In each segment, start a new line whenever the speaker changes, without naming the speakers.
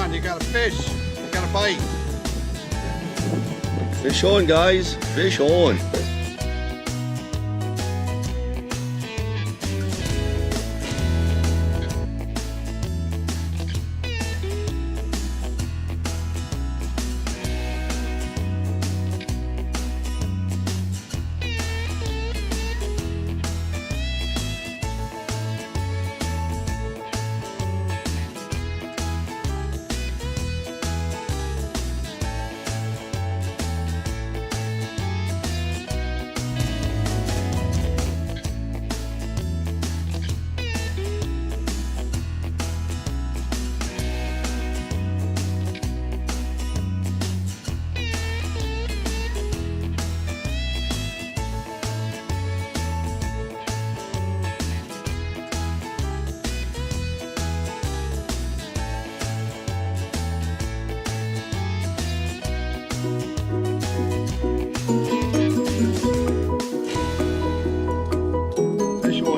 on, you got a fish, you got a bite.
Fish on, guys, fish on.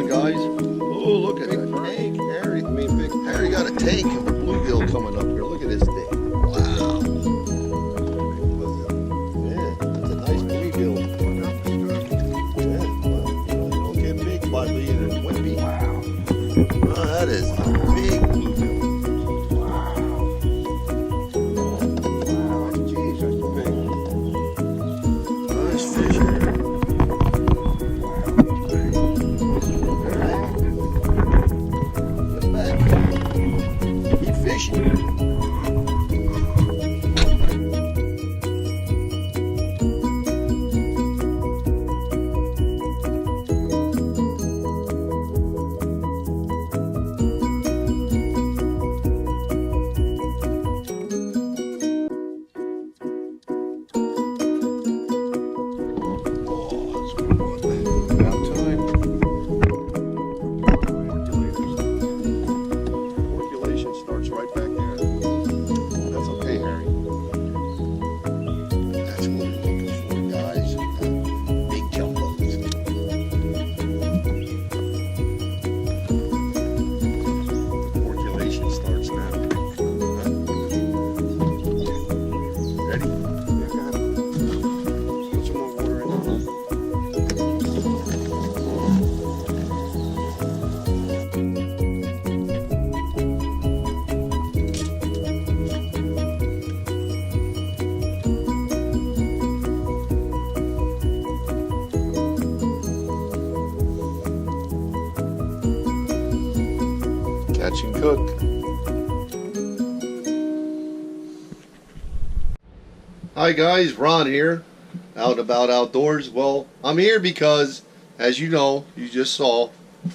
Guys, oh, look at that tank. Harry got a tank of a bluegill coming up here. Look at this thing. Wow. Yeah, that's a nice bluegill. Yeah, well, you don't get big by being a wimpy. Wow. Oh, that is a big bluegill. Wow. Jeez, that's big. Nice fish here. Catch and cook. Hi guys, Ron here, out and about outdoors. Well, I'm here because, as you know, you just saw, I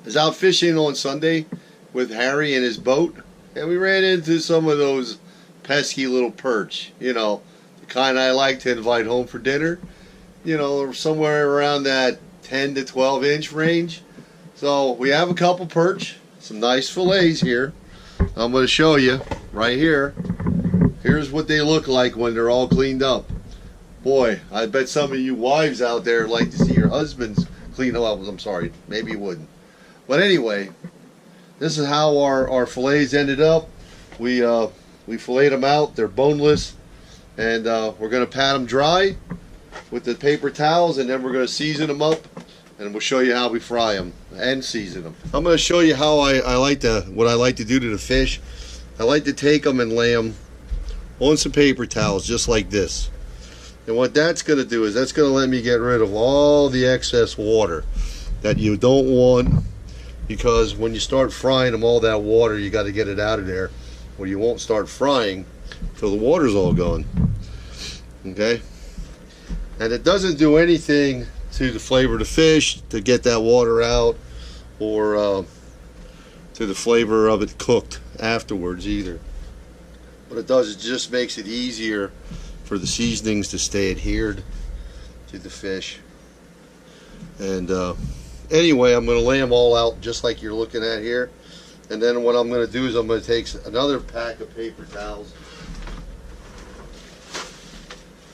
was out fishing on Sunday with Harry and his boat, and we ran into some of those pesky little perch, you know, the kind I like to invite home for dinner, you know, somewhere around that 10 to 12 inch range. So we have a couple perch. Some nice fillets here. I'm going to show you right here. Here's what they look like when they're all cleaned up. Boy, I bet some of you wives out there like to see your husbands clean them up. I'm sorry, maybe you wouldn't. But anyway, this is how our fillets ended up. We filleted them out. They're boneless. And we're going to pat them dry with the paper towels, and then we're going to season them up. And we'll show you how we fry them and season them. I'm going to show you how what I like to do to the fish. I like to take them and lay them on some paper towels just like this. And what that's going to do is that's going to let me get rid of all the excess water that you don't want, because when you start frying them, all that water, you got to get it out of there, or you won't start frying till the water's all gone. Okay? And it doesn't do anything to the flavor of the fish to get that water out, or to the flavor of it cooked afterwards either. What it does, it just makes it easier for the seasonings to stay adhered to the fish. And anyway, I'm going to lay them all out just like you're looking at here. And then what I'm going to do is I'm going to take another pack of paper towels.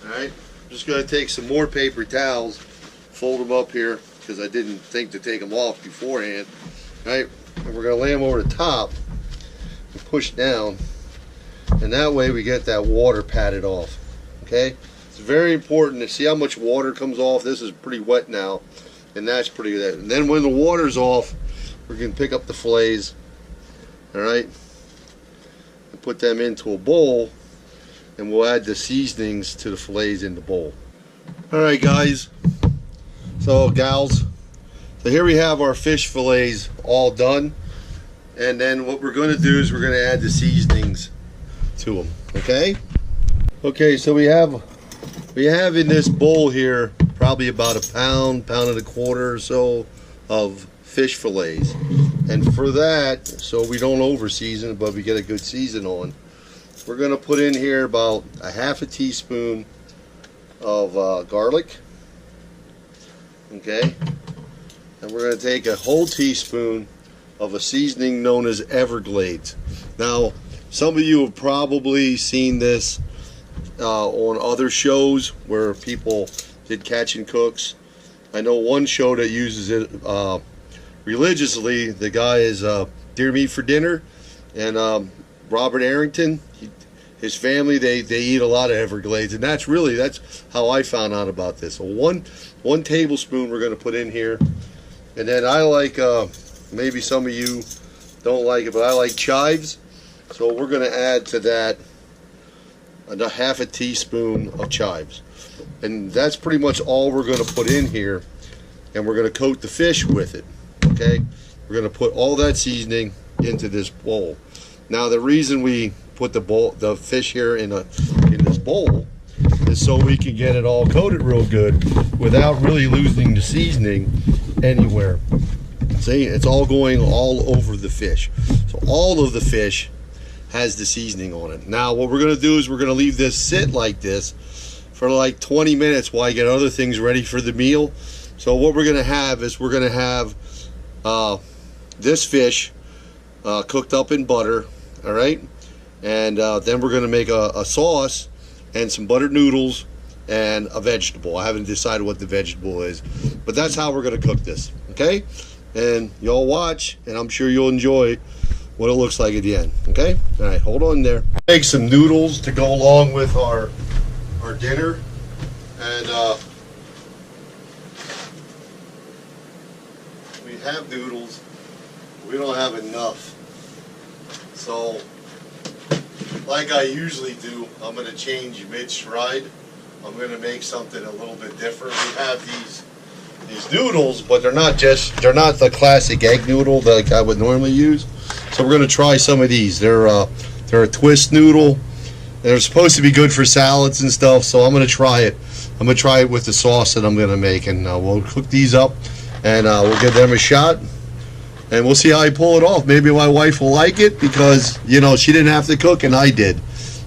Alright, I'm just going to take some more paper towels, fold them up here because I didn't think to take them off beforehand. Alright, and we're going to lay them over the top and push down. and that way we get that water patted off. Okay, it's very important to see how much water comes off. This is pretty wet now, and that's pretty good. And then when the water's off, we're going to pick up the fillets, all right, and put them into a bowl, and we'll add the seasonings to the fillets in the bowl. All right, guys, so gals, so here we have our fish fillets all done, and then what we're going to do is we're going to add the seasonings to them. Okay, so we have in this bowl here probably about a pound and a quarter or so of fish fillets, and for that, so we don't over season but we get a good season on, we're going to put in here about a half a teaspoon of garlic. Okay, and we're going to take a whole teaspoon of a seasoning known as Everglades. Now, some of you have probably seen this on other shows where people did catch and cooks. I know one show that uses it religiously. The guy is Deer Meat for Dinner, and Robert Arrington, his family, they eat a lot of Everglades, and that's how I found out about this. So one tablespoon we're going to put in here, and then I like, maybe some of you don't like it, but I like chives, so we're going to add to that a half a teaspoon of chives, and that's pretty much all we're going to put in here, and we're going to coat the fish with it. Okay, we're going to put all that seasoning into this bowl. Now, the reason we put the fish here in this bowl is so we can get it all coated real good without really losing the seasoning anywhere. See, it's all going all over the fish, so all of the fish has the seasoning on it. Now what we're going to do is we're going to leave this sit like this for like 20 minutes while I get other things ready for the meal. So what we're going to have is we're going to have this fish cooked up in butter, all right, and then we're going to make a sauce and some buttered noodles and a vegetable. I haven't decided what the vegetable is, but that's how we're going to cook this. Okay, and y'all watch, and I'm sure you'll enjoy what it looks like at the end. Okay, all right, hold on there. Make some noodles to go along with our dinner, and we have noodles. We don't have enough, so like I usually do, I'm going to change mid-stride. I'm going to make something a little bit different. We have these noodles, but they're not the classic egg noodle that I would normally use. So we're going to try some of these. They're a twist noodle. They're supposed to be good for salads and stuff, so I'm going to try it. I'm going to try it with the sauce that I'm going to make, and we'll cook these up, and we'll give them a shot, and we'll see how I pull it off. Maybe my wife will like it because, you know, she didn't have to cook and I did.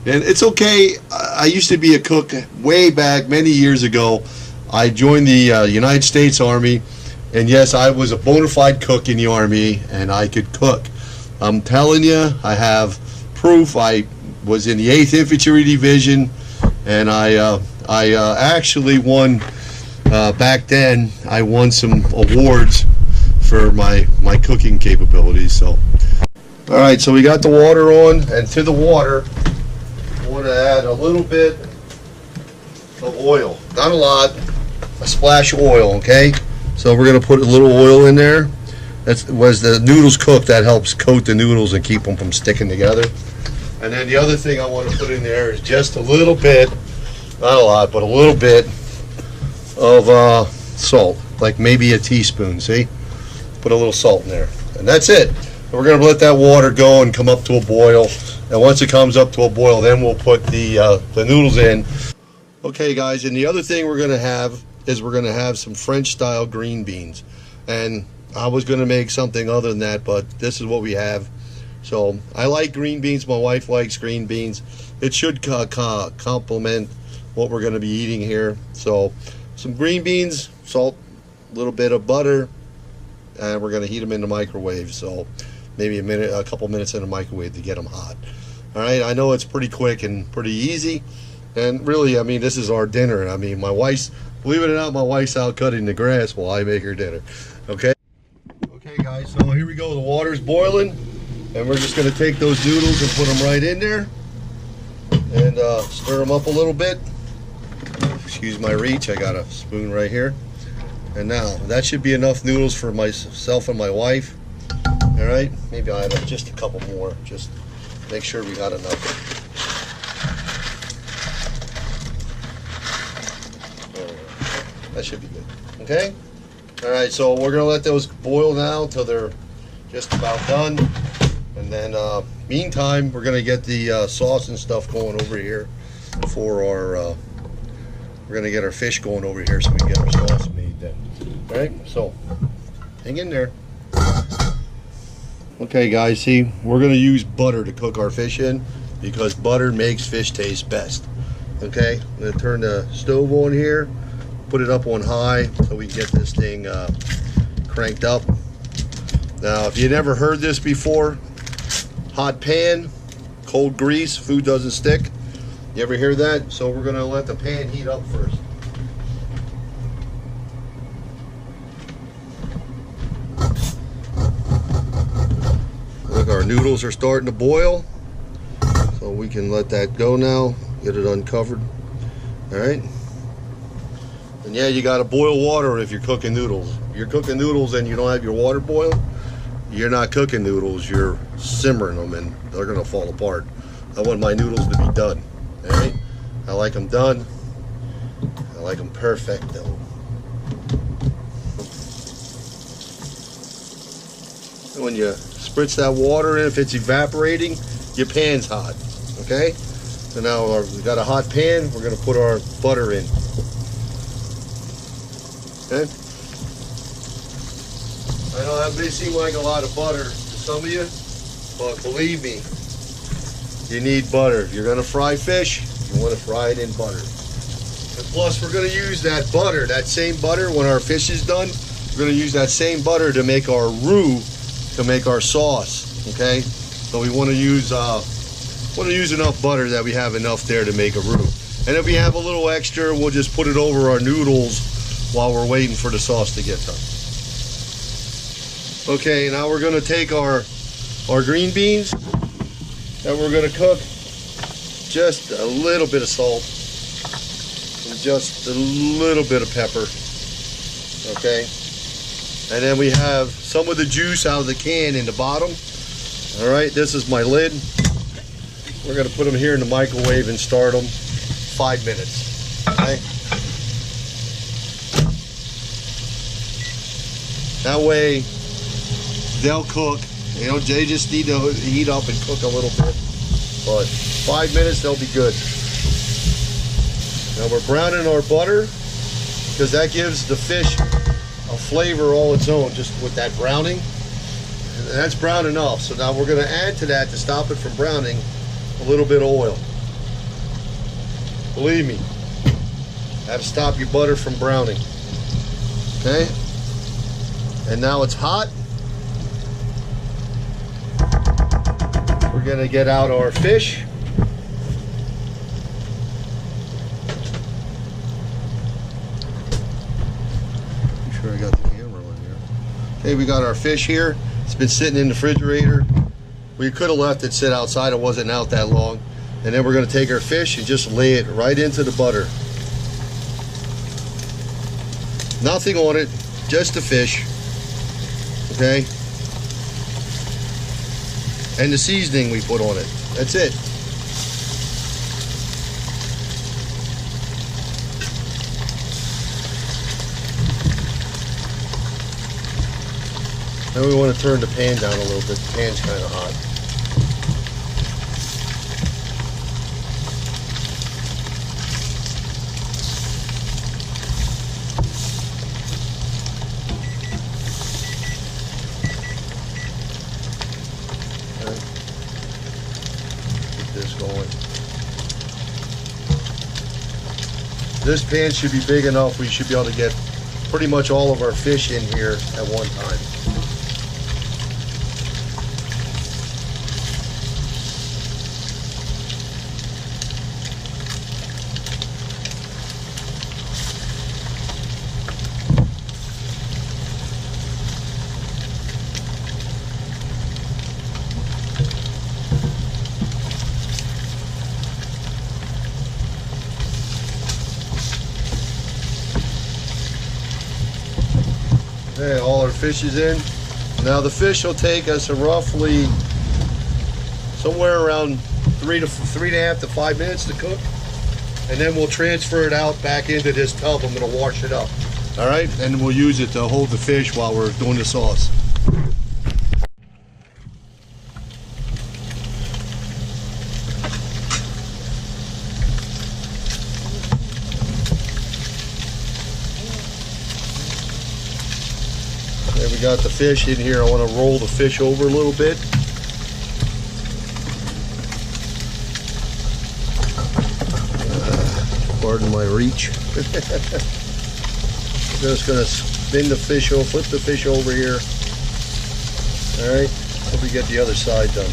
And it's okay. I used to be a cook way back many years ago. I joined the United States Army, and yes, I was a bona fide cook in the Army, and I could cook. I'm telling you, I have proof. I was in the 8th Infantry Division, and I actually won, back then, I won some awards for my cooking capabilities. So, all right, so we got the water on, and to the water, I want to add a little bit of oil. Not a lot, a splash of oil, okay? So we're going to put a little oil in there. As the noodles cook, that helps coat the noodles and keep them from sticking together. And then the other thing I want to put in there is just a little bit, not a lot, but a little bit of salt, like maybe a teaspoon, see? Put a little salt in there, and that's it. And we're going to let that water go and come up to a boil, and once it comes up to a boil, then we'll put the noodles in. Okay, guys, and the other thing we're going to have is we're going to have some French-style green beans, and I was going to make something other than that, but this is what we have. So I like green beans. My wife likes green beans. It should complement what we're going to be eating here. So some green beans, salt, a little bit of butter, and we're going to heat them in the microwave. So maybe a couple minutes in the microwave to get them hot. All right, I know it's pretty quick and pretty easy, and really, I mean, this is our dinner. I mean, my wife's, believe it or not, my wife's out cutting the grass while I make her dinner. Okay. Okay, guys, so here we go. The water's boiling, and we're just going to take those noodles and put them right in there. and stir them up a little bit. Excuse my reach, I got a spoon right here. And now that should be enough noodles for myself and my wife. All right, maybe I'll add just a couple more, just make sure we got enough. That should be good. Okay. All right, so we're gonna let those boil now until they're just about done, and then meantime we're gonna get the sauce and stuff going over here for our. We're gonna get our fish going over here so we can get our sauce made then. All right, so hang in there. Okay, guys, see, we're gonna use butter to cook our fish in because butter makes fish taste best. Okay, I'm gonna turn the stove on here, put it up on high so we can get this thing cranked up. Now, if you never heard this before, hot pan, cold grease, food doesn't stick. You ever hear that? So we're gonna let the pan heat up first. Look, our noodles are starting to boil. So we can let that go now, get it uncovered. All right. And yeah, you gotta boil water if you're cooking noodles. If you're cooking noodles and you don't have your water boiled, you're not cooking noodles, you're simmering them and they're gonna fall apart. I want my noodles to be done. All right, I like them done. I like them perfect though. When you spritz that water in, if it's evaporating, your pan's hot. Okay, so now we've got a hot pan. We're gonna put our butter in. Okay. I know that may seem like a lot of butter to some of you, but believe me, you need butter. If you're gonna fry fish, you wanna fry it in butter. And plus, we're gonna use that butter, that same butter, when our fish is done, we're gonna use that same butter to make our roux, to make our sauce, okay? So we wanna use enough butter that we have enough there to make a roux. And if we have a little extra, we'll just put it over our noodles while we're waiting for the sauce to get done. Okay, now we're gonna take our green beans that we're gonna cook. Just a little bit of salt and just a little bit of pepper. Okay, and then we have some of the juice out of the can in the bottom. All right, this is my lid. We're gonna put them here in the microwave and start them 5 minutes. Okay. That way they'll cook. You know, they just need to heat up and cook a little bit. But 5 minutes, they'll be good. Now we're browning our butter because that gives the fish a flavor all its own, just with that browning. And that's brown enough. So now we're gonna add to that, to stop it from browning, a little bit of oil. Believe me, that'll stop your butter from browning. Okay? And now it's hot. We're gonna get out our fish. Make sure I got the camera on here. Okay, we got our fish here. It's been sitting in the refrigerator. We could have left it sit outside, it wasn't out that long. And then we're gonna take our fish and just lay it right into the butter. Nothing on it, just the fish. Okay? And the seasoning we put on it. That's it. Now we want to turn the pan down a little bit. The pan's kind of hot. Going. This pan should be big enough. We should be able to get pretty much all of our fish in here at one time. fish is in. Now the fish will take us roughly somewhere around 3.5 to 5 minutes to cook. And then we'll transfer it out back into this tub. I'm gonna wash it up. All right, and we'll use it to hold the fish while we're doing the sauce. There we got the fish in here. I want to roll the fish over a little bit. Pardon my reach. Just gonna spin the fish over, flip the fish over here. All right, hope we get the other side done.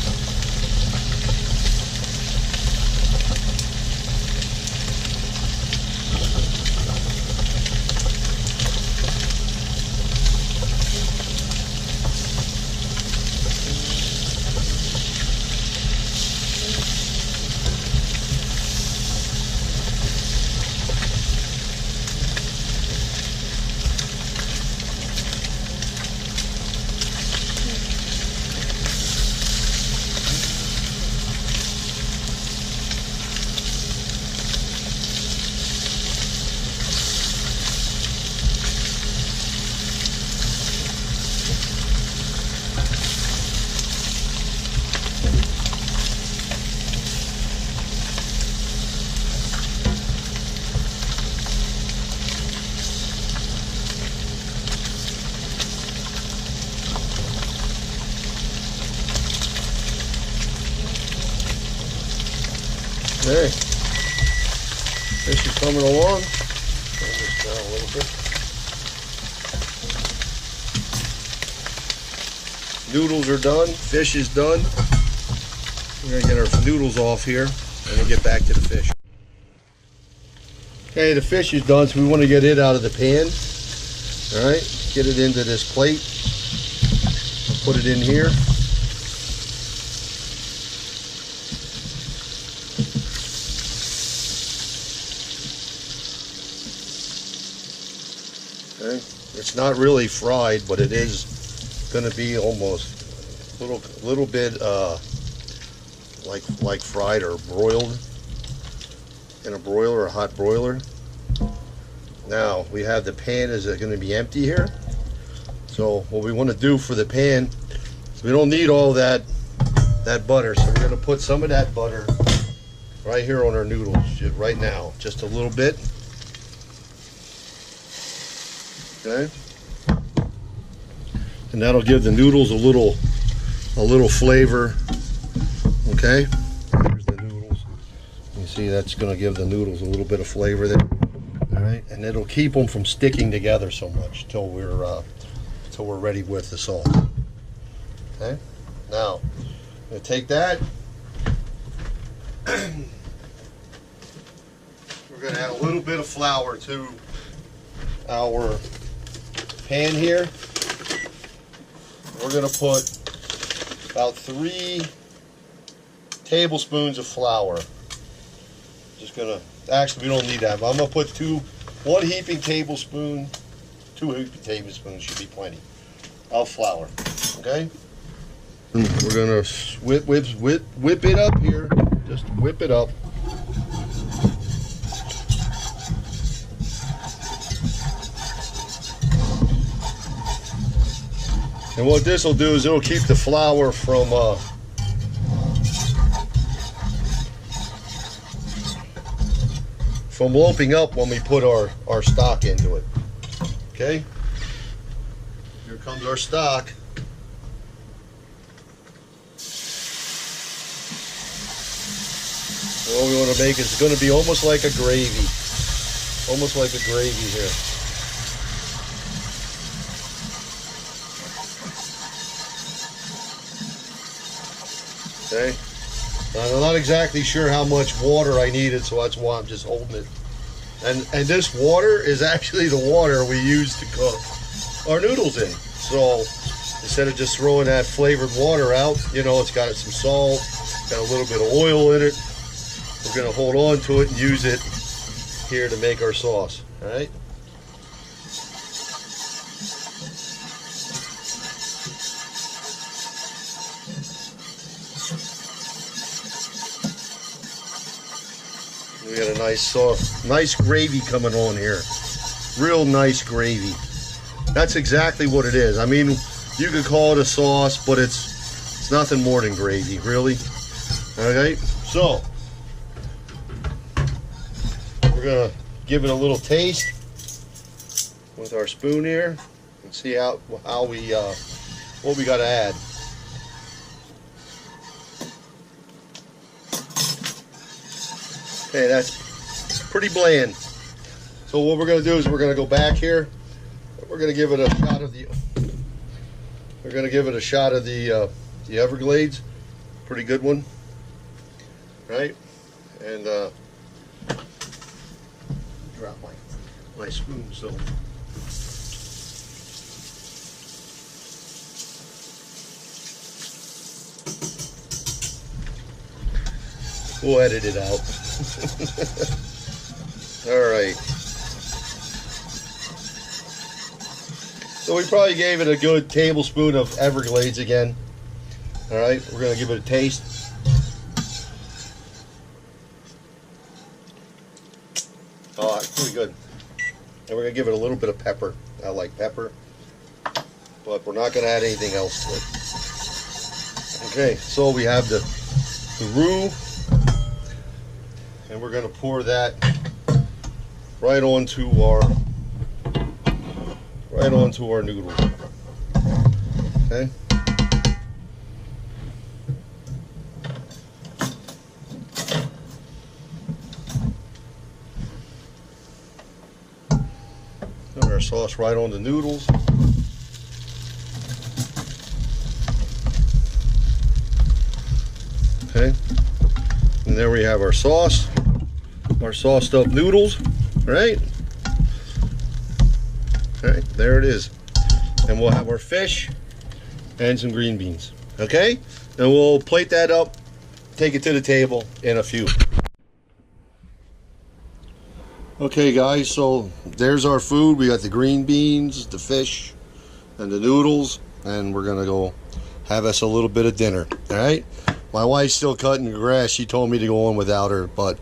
Okay, fish is coming along. Turn this down a little bit. Noodles are done. Fish is done. We're gonna get our noodles off here, and we'll get back to the fish. Okay, the fish is done, so we want to get it out of the pan. All right, get it into this plate. Put it in here. Okay. It's not really fried, but it is going to be almost a little bit like fried or broiled in a broiler, a hot broiler. Now we have the pan is going to be empty here. So what we want to do for the pan, we don't need all that butter, so we're going to put some of that butter right here on our noodles right now, just a little bit. Okay, and that'll give the noodles a little flavor. Okay, here's the noodles. You see that's going to give the noodles a little bit of flavor there. All right, and it'll keep them from sticking together so much till we're ready with the sauce. Okay, now I'm going to take that. We're going to add a little bit of flour to our pan here. We're going to put about 3 tablespoons of flour. Just going to, actually we don't need that, but I'm going to put 1 heaping tablespoon, 2 heaping tablespoons should be plenty of flour. Okay? And we're going to whip it up here. Just whip it up. And what this will do is it'll keep the flour from lumping up when we put our stock into it. Okay? Here comes our stock. And what we want to make is going to be almost like a gravy. Almost like a gravy here. Okay, I'm not exactly sure how much water I needed, so that's why I'm just holding it. And this water is actually the water we use to cook our noodles in. So instead of just throwing that flavored water out, you know, it's got some salt, got a little bit of oil in it. We're going to hold on to it and use it here to make our sauce. All right. We got a nice soft, nice gravy coming on here. Real nice gravy. That's exactly what it is. I mean, you could call it a sauce, but it's nothing more than gravy, really. Okay, so we're gonna give it a little taste with our spoon here and see how we what we got to add. Okay, that's pretty bland. So what we're going to do is we're going to go back here. We're going to give it a shot of the. We're going to give it a shot of the Everglades. Pretty good one, right? And drop my spoon. So. We'll edit it out. All right. So we probably gave it a good tablespoon of Everglades again. All right, we're gonna give it a taste. Oh, it's pretty good. And we're gonna give it a little bit of pepper. I like pepper, but we're not gonna add anything else to it. Okay, so we have the roux. And we're going to pour that right onto our noodle. Okay. Put our sauce right on the noodles. Okay. And there we have our sauce. Our sauced up noodles, right? All right, there it is. And we'll have our fish and some green beans, okay? And we'll plate that up, take it to the table in a few. Okay guys, so there's our food. We got the green beans, the fish, and the noodles, and we're gonna go have us a little bit of dinner, all right? My wife's still cutting the grass. She told me to go on without her, but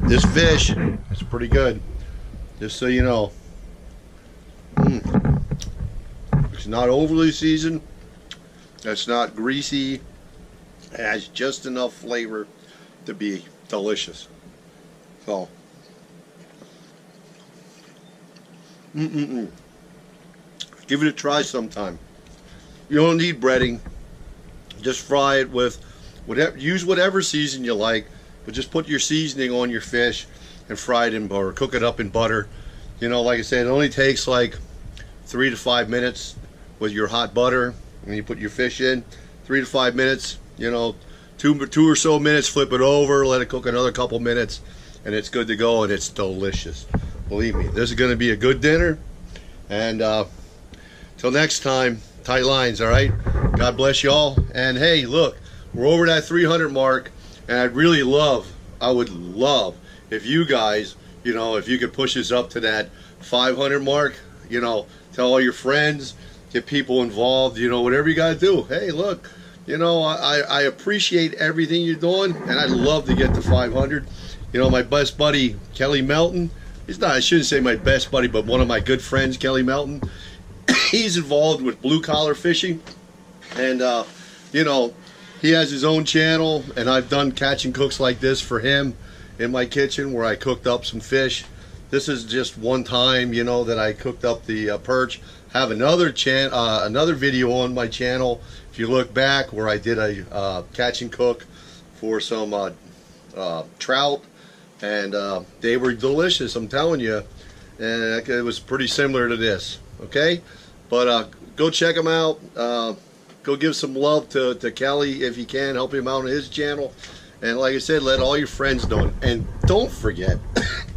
this fish is pretty good, just so you know. It's not overly seasoned. It's not greasy. It has just enough flavor to be delicious. So, give it a try sometime. You don't need breading. Just fry it with whatever. Use whatever season you like. But just put your seasoning on your fish and fry it in or cook it up in butter. You know, like I said, it only takes like 3 to 5 minutes with your hot butter. When you put your fish in, 3 to 5 minutes. You know, two or so minutes. Flip it over, let it cook another couple minutes, and it's good to go. And it's delicious. Believe me, this is going to be a good dinner. And till next time, tight lines. All right. God bless you all. And hey, look, we're over that 300 mark. And I would love if you guys, you know, if you could push us up to that 500 mark, you know, tell all your friends, get people involved, you know, whatever you got to do. Hey, look, you know, I appreciate everything you're doing, and I'd love to get to 500. You know, my best buddy, Kelly Melton, I shouldn't say my best buddy, but one of my good friends, Kelly Melton, he's involved with blue collar fishing, and, you know, he has his own channel, and I've done catch and cooks like this for him in my kitchen where I cooked up some fish. This is just one time, you know, that I cooked up the perch. I have another video on my channel, if you look back, where I did a catch and cook for some trout, and they were delicious, I'm telling you. And it was pretty similar to this, okay? But go check them out. Go give some love to Kelly if you can. Help him out on his channel. And like I said, let all your friends know. And don't forget,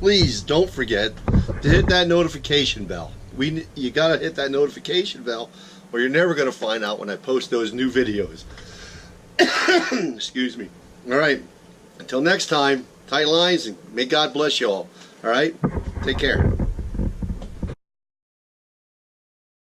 please don't forget to hit that notification bell. You got to hit that notification bell, or you're never going to find out when I post those new videos. Excuse me. All right. Until next time, tight lines, and may God bless you all. All right. Take care.